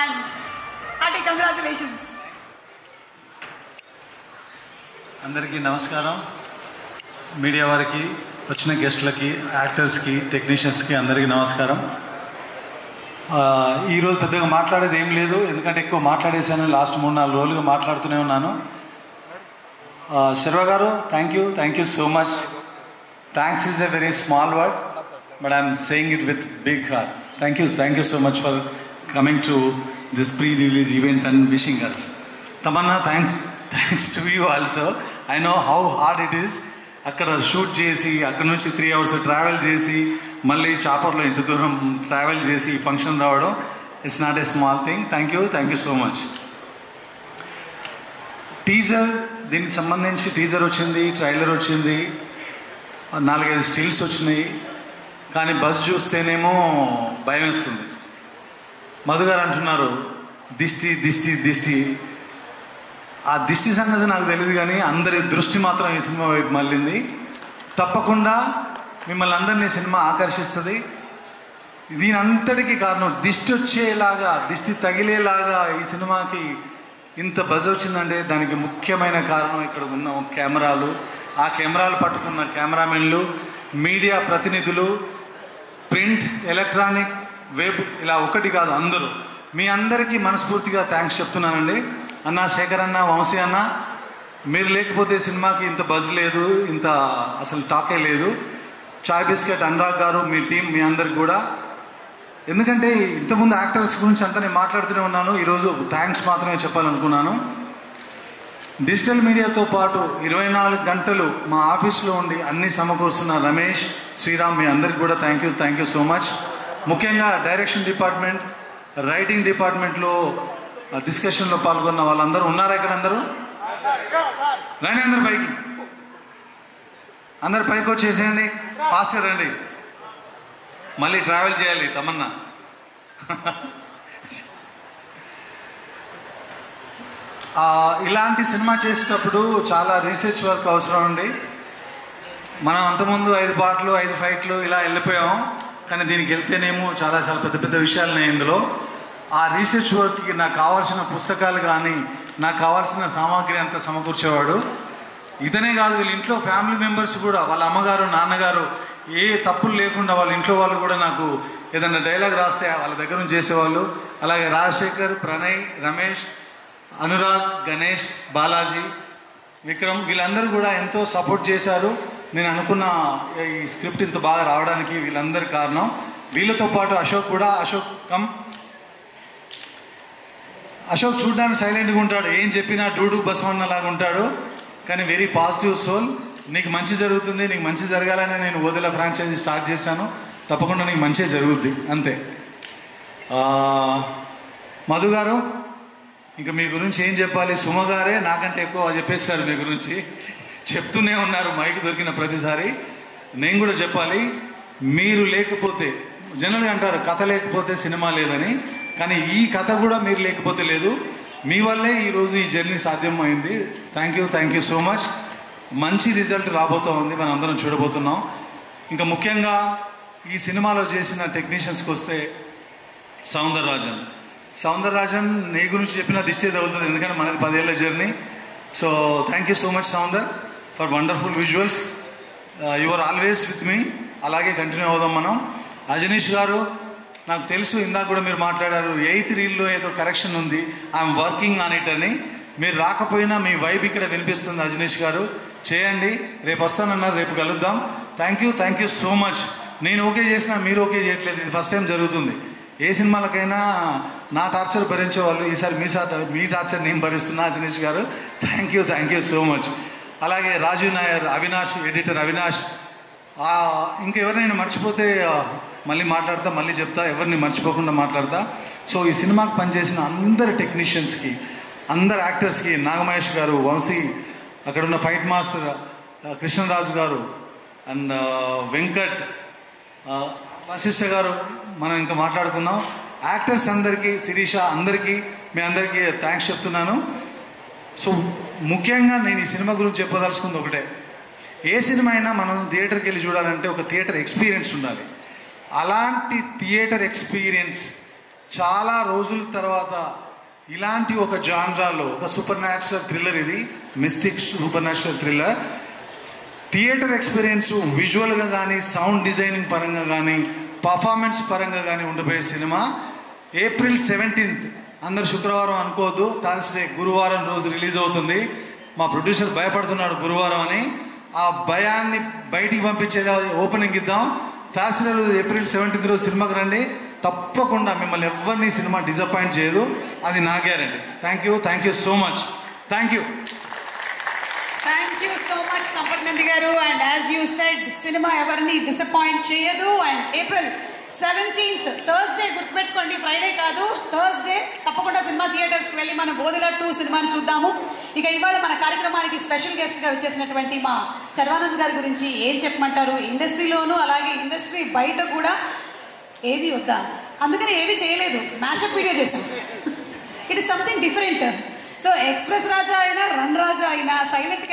and hearty congratulations. అందరికీ నమస్కారం. Media వారికి, వచ్చిన గెస్ట్లకి, యాక్టర్స్కి, టెక్నీషియన్స్కి అందరికీ నమస్కారం. ఈరోజు పెద్దగా మాట్లాడేది ఏం లేదు, ఎందుకంటే ఎక్కువ మాట్లాడేశాను. లాస్ట్ 3-4 రోజులుగా మాట్లాడుతూనే ఉన్నాను. శర్వ గారు, thank you so much. Thanks is a very small word, but I'm saying it with big heart. Thank you so much for coming to this pre-release event and wishing us. Tamannaah, thanks to you also. I know how hard it is. అక్కడ shoot చేసి, అక్కడ నుంచి 3 hours travel చేసి, మళ్ళీ చాపర్లో ఇంత దూరం travel చేసి ఈ ఫంక్షన్ రావడం, it's not a small thing. Thank you so much. Teaser, దీనికి సంబంధించి టీజర్ వచ్చింది, ట్రైలర్ వచ్చింది, 4-5 స్టిల్స్ వచ్చినాయి. కానీ బస్ చూస్తేనేమో భయం వేస్తుంది. మధు గారు అంటున్నారు దిష్టి. ఆ దిష్టి సంగతి నాకు తెలియదు, కానీ అందరి దృష్టి మాత్రం ఈ సినిమా వైపు మళ్ళింది. తప్పకుండా మిమ్మల్ని అందరినీ సినిమా ఆకర్షిస్తుంది. దీని అంతటికీ కారణం దిష్టి వచ్చేలాగా, దిష్టి తగిలేలాగా ఈ సినిమాకి ఇంత బజ్ వచ్చిందంటే దానికి ముఖ్యమైన కారణం ఇక్కడ ఉన్న కెమెరాలు, ఆ కెమెరాలు పట్టుకున్న కెమెరామెన్లు, మీడియా ప్రతినిధులు, ప్రింట్, ఎలక్ట్రానిక్, వెబ్, ఇలా ఒకటి కాదు అందరూ. మీ అందరికీ మనస్ఫూర్తిగా థ్యాంక్స్ చెప్తున్నానండి. అన్న శేఖర్ అన్న, వంశీ అన్న, మీరు లేకపోతే సినిమాకి ఇంత బజ్ లేదు, ఇంత అసలు టాకే లేదు. చాయ్ బిస్కెట్ అనురాగ్ గారు, మీ టీం, మీ అందరికి కూడా. ఎందుకంటే ఇంతకుముందు యాక్టర్స్ గురించి అంతా నేను మాట్లాడుతూనే ఉన్నాను, ఈరోజు థ్యాంక్స్ మాత్రమే చెప్పాలనుకున్నాను. డిజిటల్ మీడియాతో పాటు 24 గంటలు మా ఆఫీస్లో ఉండి అన్ని సమకూరుస్తున్న రమేష్, శ్రీరామ్, మీ అందరికి కూడా థ్యాంక్ యూ సో మచ్. ముఖ్యంగా డైరెక్షన్ డిపార్ట్మెంట్, రైటింగ్ డిపార్ట్మెంట్లో డిస్కషన్లో పాల్గొన్న వాళ్ళందరూ ఉన్నారా? ఇక్కడ అందరూ రండి, అందరు పైకి వచ్చేసేయండి, ఫాస్ట్ రండి. మళ్ళీ ట్రావెల్ చేయాలి తమన్నా. ఇలాంటి సినిమా చేసేటప్పుడు చాలా రీసెర్చ్ వర్క్ అవసరం అండి. మనం అంతకుముందు 5 పాటలు, 5 ఫైట్లు ఇలా వెళ్ళిపోయాం. కానీ దీనికి వెళ్తేనేమో చాలా పెద్ద విషయాలున్నాయి ఇందులో. ఆ రీసెర్చ్ వర్క్కి నాకు కావాల్సిన పుస్తకాలు కానీ, నాకు కావాల్సిన సామాగ్రి అంతా సమకూర్చేవాడు. ఇతనే కాదు, వీళ్ళ ఇంట్లో ఫ్యామిలీ మెంబర్స్ కూడా, వాళ్ళ అమ్మగారు, నాన్నగారు, ఏ తప్పులు లేకుండా వాళ్ళ ఇంట్లో వాళ్ళు కూడా నాకు ఏదైనా డైలాగ్ రాస్తే వాళ్ళ దగ్గర నుంచి చేసేవాళ్ళు. అలాగే రాజశేఖర్, ప్రణయ్, రమేష్, అనురాగ్, గణేష్, బాలాజీ, విక్రమ్, వీళ్ళందరూ కూడా ఎంతో సపోర్ట్ చేశారు. నేను అనుకున్న ఈ స్క్రిప్ట్ ఇంత బాగా రావడానికి వీళ్ళందరి కారణం. వీళ్ళతో పాటు అశోక్ కూడా. అశోక్ చూడడానికి సైలెంట్గా ఉంటాడు, ఏం చెప్పినా డూడు బసవన్న లాగా ఉంటాడు, కానీ వెరీ పాజిటివ్ సోల్. నీకు మంచి జరుగుతుంది, నీకు మంచి జరగాలని నేను ఓదెల ఫ్రాంచైజీ స్టార్ట్ చేశాను. తప్పకుండా నీకు మంచి జరుగుద్ది, అంతే. మధు గారు, ఇంకా మీ గురించి ఏం చెప్పాలి? సుమ గారే నాకంటే ఎక్కువ చెప్పేస్తారు మీ గురించి, చెప్తూనే ఉన్నారు మైక్ దొరికిన ప్రతిసారి. నేను కూడా చెప్పాలి, మీరు లేకపోతే, జనరల్గా అంటారు కథ లేకపోతే సినిమా లేదని, కానీ ఈ కథ కూడా మీరు లేకపోతే లేదు. మీ వల్లే ఈరోజు ఈ జర్నీ సాధ్యం అయింది. Thank you so much. మంచి రిజల్ట్ రాబోతూ ఉంది, మనం అందరం చూడబోతున్నాం. ఇంకా ముఖ్యంగా ఈ సినిమాలో చేసిన టెక్నీషియన్స్కి వస్తే, సౌందరరాజన్ నీ గురించి చెప్పిన దిష్టి తగులుతుంది, ఎందుకంటే మనది 10 ఏళ్ల journey. So thank you so much Soundar for wonderful visuals. You are always with me. అలాగే కంటిన్యూ అవుదాం మనం. అజనీష్ గారు, నాకు తెలుసు ఇందాక కూడా మీరు మాట్లాడారు 8th రీల్లో ఏదో కరెక్షన్ ఉంది, ఐఎమ్ వర్కింగ్ ఆన్ ఇట్ అని. మీరు రాకపోయినా మీ వైబ్ ఇక్కడ వినిపిస్తుంది. అజనీష్ గారు చేయండి, రేపు వస్తానన్నారు, రేపు కలుద్దాం. Thank you so much. నేను ఓకే చేసినా మీరు ఓకే చేయట్లేదు, ఇది ఫస్ట్ టైం జరుగుతుంది. ఏ సినిమాలకైనా నా టార్చర్ భరించేవాళ్ళు, ఈసారి మీ టార్చర్ నేను భరిస్తున్నా. అజనీష్ గారు థ్యాంక్ యూ సో మచ్. అలాగే రాజు నాయర్, అవినాష్, ఎడిటర్ అవినాష్. ఇంకెవరినైనా మర్చిపోతే మళ్ళీ మాట్లాడతా, మళ్ళీ చెప్తా, ఎవరిని మర్చిపోకుండా మాట్లాడతా. సో ఈ సినిమాకి పనిచేసిన అందరి టెక్నీషియన్స్కి, అందరు యాక్టర్స్కి, నాగమహేష్ గారు, వంశీ, అక్కడ ఉన్న ఫైట్ మాస్టర్ కృష్ణరాజు గారు, అండ్ వెంకట్, వశిష్ఠ గారు, మనం ఇంకా మాట్లాడుకున్నాం. యాక్టర్స్ అందరికీ, శిరీష, అందరికీ, మీ అందరికీ థ్యాంక్స్ చెప్తున్నాను. సో ముఖ్యంగా నేను ఈ సినిమా గురించి చెప్పదలుచుకుంది ఒకటే, ఏ సినిమా అయినా మనం థియేటర్కి వెళ్ళి చూడాలంటే ఒక థియేటర్ ఎక్స్పీరియన్స్ ఉండాలి. అలాంటి థియేటర్ ఎక్స్పీరియన్స్ చాలా రోజుల తర్వాత ఇలాంటి ఒక జాన్రాలో ఒక సూపర్ న్యాచురల్ థ్రిల్లర్, ఇది mystic supernatural thriller. Theatre experience విజువల్గా కానీ, సౌండ్ డిజైనింగ్ పరంగా కానీ, పర్ఫార్మెన్స్ పరంగా కానీ ఉండబోయే సినిమా. April 17th, అందరు శుక్రవారం అనుకోవద్దు, థర్స్డే గురువారం రోజు రిలీజ్ అవుతుంది. మా ప్రొడ్యూసర్ భయపడుతున్నాడు గురువారం అని. ఆ భయాన్ని బయటికి పంపించేలా ఓపెనింగ్ ఇద్దాం. థర్స్డే రోజు April 17th రోజు సినిమాకి రండి. తప్పకుండా మిమ్మల్ని ఎవరిని సినిమా డిసప్పాయింట్ చేయదు, అది నా guarantee. Thank you so much. Thank you so much Sampath garu. And as you said, cinema ఎవరిని డిసప్పాయింట్ చేయదు. అండ్ April 17th థర్స్డే, గుర్తుపెట్టుకోండి, ఫ్రైడే కాదు, థర్స్డే. తప్పకుండా సినిమా థియేటర్స్ కి వెళ్ళి మనం బోధిలా 2 సినిమాని చూద్దాము. ఇక ఇవాళ మన కార్యక్రమానికి స్పెషల్ గెస్ట్ గా వచ్చేసినటువంటి మా శర్వానంద్ గారి గురించి ఏం చెప్పమంటారు? ఇండస్ట్రీలోనూ అలాగే ఇండస్ట్రీ బయట కూడా ఏది వద్దా, అందుకని ఏవి చేయలేదు, మ్యాషప్ వీడియో చేశాం. It is something different. So Express Raja అయినా, రన్ రాజా అయినా, సైలెంట్